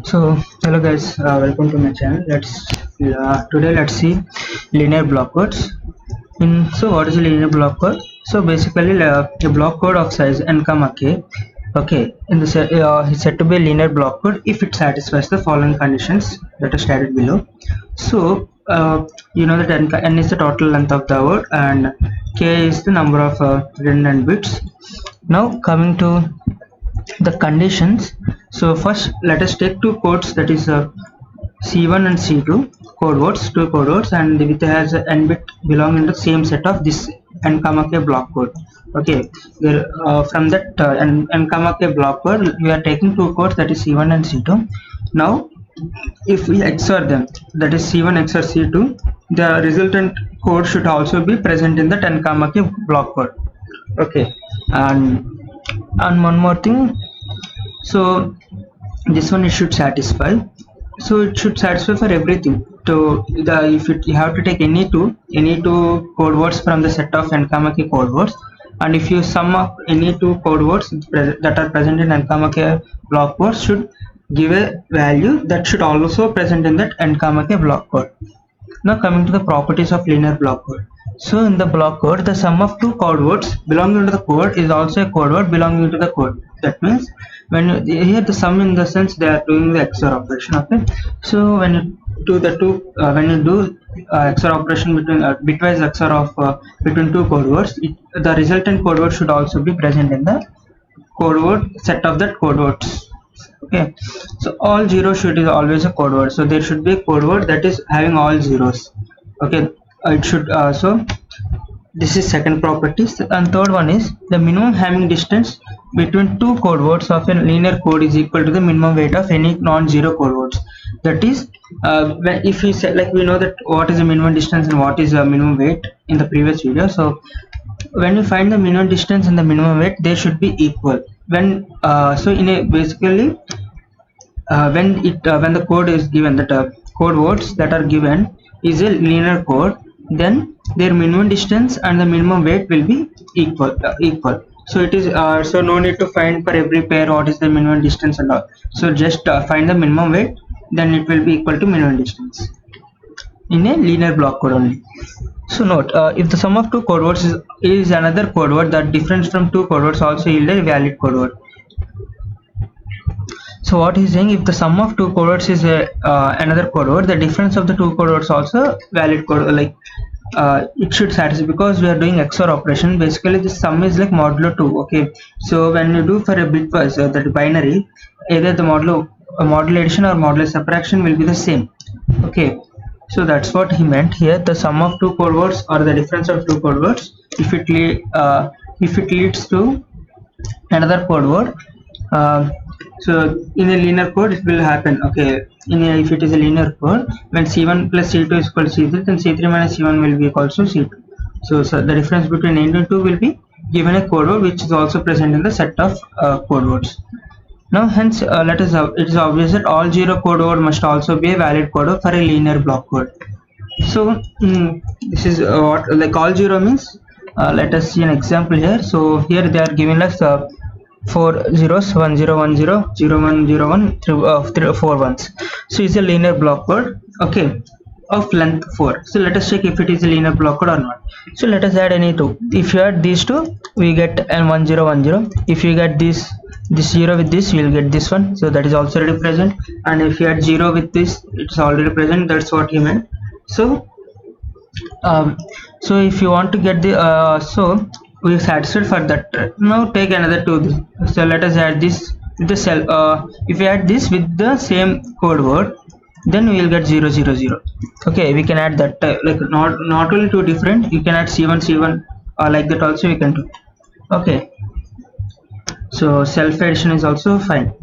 So hello guys, welcome to my channel. Today let's see linear block codes. So what is a linear block code? So basically a block code of size n comma k, okay, in the is said to be a linear block code if it satisfies the following conditions that are stated below. So you know that n is the total length of the word and k is the number of redundant bits. Now coming to the conditions. So first let us take two codes, that is C1 and C2 two code words, and it has n bit belonging to the same set of this n comma k block code. Okay, there from that n comma k block code we are taking two codes, that is C1 and C2. Now if we XOR them, that is C1 XOR C2, the resultant code should also be present in the n comma k block code. Okay, and one more thing, so this one it should satisfy, so it should satisfy for everything. So you have to take any two code words from the set of n comma k code words, and if you sum up any two code words that are present in n comma k block words should give a value that should also present in that n comma k block code. Now coming to the properties of linear block code. So in the block code, the sum of two code words belonging to the code is also a code word belonging to the code. That means when here the sum, in the sense they are doing the XOR operation. Okay, so when you do the XOR operation between bitwise XOR of between two code words, the resultant code word should also be present in the code word set of that code words. Okay, so all zero should is always a code word, so there should be a code word that is having all zeros. Okay, it should so this is second property. And third one is the minimum Hamming distance between two code words of a linear code is equal to the minimum weight of any non-zero code words. That is if we say, like, we know that what is the minimum distance and what is the minimum weight in the previous video. So when you find the minimum distance and the minimum weight, they should be equal. When so in a basically when the code is given, that code words that are given is a linear code, then their minimum distance and the minimum weight will be equal. So it is so no need to find for every pair what is the minimum distance and all. So just find the minimum weight, then it will be equal to minimum distance in a linear block code only. So note, if the sum of two code words is another code word, that difference from two code words also yield a valid code word. So what he's saying, if the sum of two code words is another code word, the difference of the two code words also valid code, like it should satisfy, because we are doing XOR operation. Basically the sum is like modulo 2. Okay, so when you do for a bitwise that binary, either the modulo addition or modulo subtraction will be the same. Okay, so that's what he meant here. The sum of two code words or the difference of two code words, if it leads to another code word, so in a linear code it will happen. Okay, if it is a linear code, when C1 plus C2 is equal to C3, then C3 minus C1 will be equal to C2. So the difference between n and 2 will be given a code word which is also present in the set of code words. Now hence it is obvious that all zero code word must also be a valid code word for a linear block code. So this is what like all zero means. Let us see an example here. So here they are giving us 4 zeros, 1 0 1 0 0 1 0 1 3 4 ones. So it's a linear block code, okay, of length 4. So let us check if it is a linear block code or not. So let us add any two. If you add these two, we get n 1 0 1 0. If you get this 0 with this, you will get this one, so that is also already present. And if you add 0 with this, it's already present. That's what he meant. So so if you want to get the so we are satisfied for that. Now take another two. So let us add this with the cell. If we add this with the same code word, then we will get 0 0 0. Okay, we can add that like not only two different, you can add C1 like that also we can do. Okay, so self addition is also fine.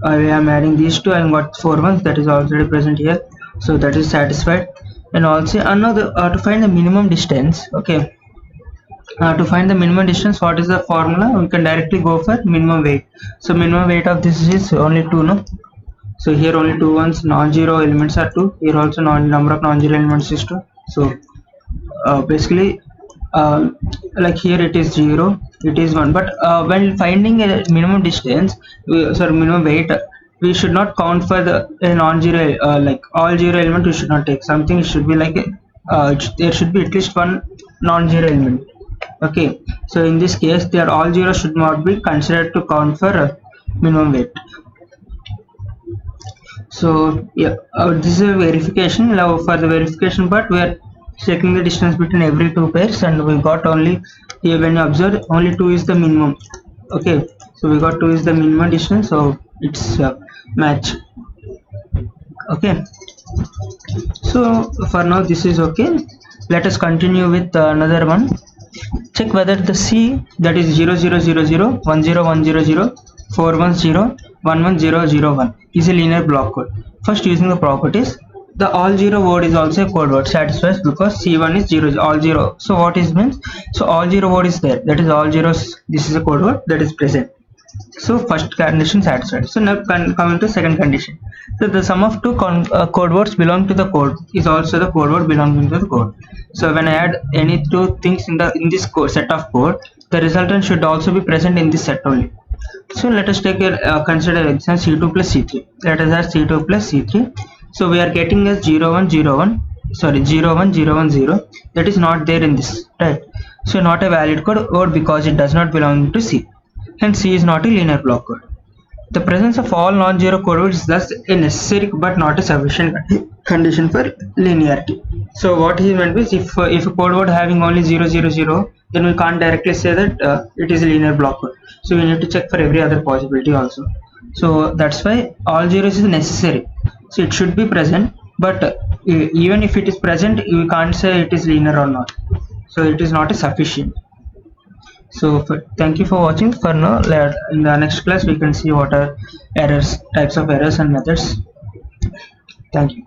I am adding these two and got 4 ones, that is already present here, so that is satisfied. And also another to find the minimum distance. Okay, to find the minimum distance, what is the formula? We can directly go for minimum weight. So minimum weight of this is only 2, no? So here only 2 ones, non-zero elements are 2. Here also number of non-zero elements is 2. So basically like here it is 0, it is 1. But when finding a minimum distance, minimum weight, we should not count for the a non-zero, like all zero element we should not take. Something should be like there should be at least one non-zero element. Okay, so in this case they are all zero should not be considered to count for minimum weight. So yeah, this is a verification. Now for the verification part, we are checking the distance between every two pairs, and we got only here, when you observe, only 2 is the minimum. Okay, so we got 2 is the minimum distance, so it's match. Okay, so for now this is okay. Let us continue with another one. Check whether the C, that is 0000 10100 410 11001 is a linear block code. First, using the properties, the all zero word is also a code word, satisfies because C1 is 0, all zero. So what is means? So all zero word is there, that is all zeros. This is a code word that is present. So first condition satisfied. So now coming to second condition. So the sum of two code words belong to the code is also the code word belonging to the code. So when I add any two things in this code, set of code, the resultant should also be present in this set only. So let us take a consider example C2 plus C3. Let us add C2 plus C3. So we are getting as 0101, sorry 01010, that is not there in this, right? So not a valid code word because it does not belong to C. Hence C is not a linear block code. The presence of all non-zero code words is thus a necessary but not a sufficient condition for linearity. So what he meant is, if a code word having only 000, then we can't directly say that it is a linear block code. So we need to check for every other possibility also. So that's why all zeros is necessary. So it should be present, but even if it is present, we can't say it is linear or not. So it is not a sufficient. So thank you for watching. For now, in the next class we can see what are errors, types of errors and methods. Thank you.